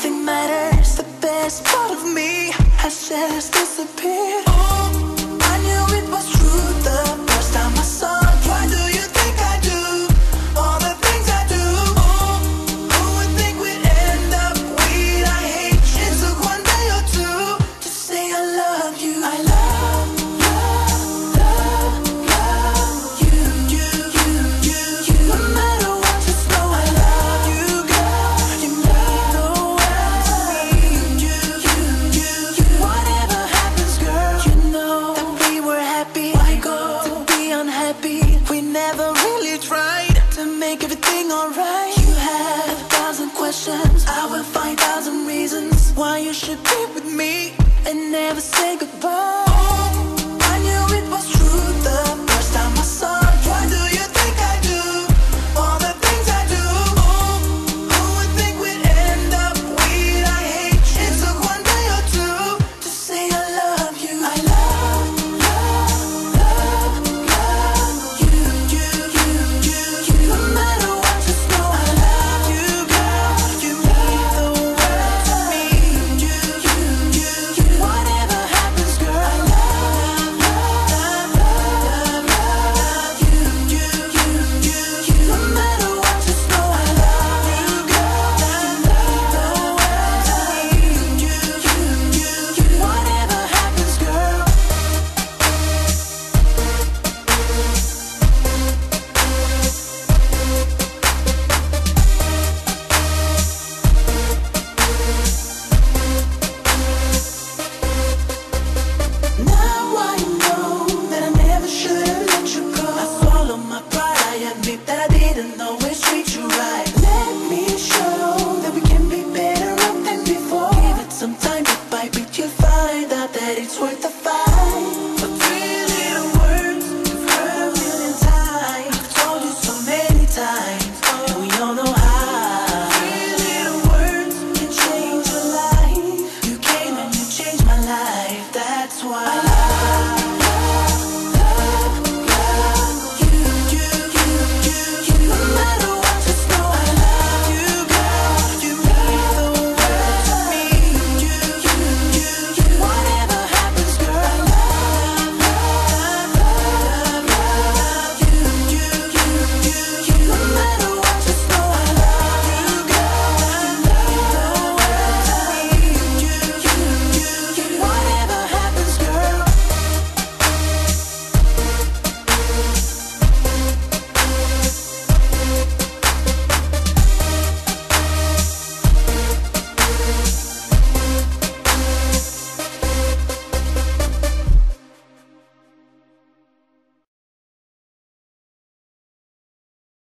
nothing matters. The best part of me has just disappeared. Oh, I knew it was true the first time I saw you. Why do you think I do all the things I do? Oh, who would think we'd end up we'd I hate you. It took one day or two to say I love you. I love you. No matter what, just know I love you, girl. You mean the world to me. Whatever happens, girl, you know that we were happy. Why go to be unhappy? We never really tried to make everything alright. You have 1,000 questions, I will find 1,000 reasons why you should be with me and never say goodbye. Oh, I knew it was true the first time I saw you. Why do you think I do all the things I do? Oh, who would think we'd end up we'd I hate you. It took one day or two to say I love you. I love you. No matter what, just know I love you, girl. You mean the world to me. Whatever happens, girl, I love you. No matter what, just know I love you, girl. You mean the world to me. Whatever happens, girl. Now I know that I never should have let you go. I swallowed my pride, I admit that I didn't always treat you right. Let me show that we can be better off than before. Give it some time, bit by bit you'll find out that it's worth the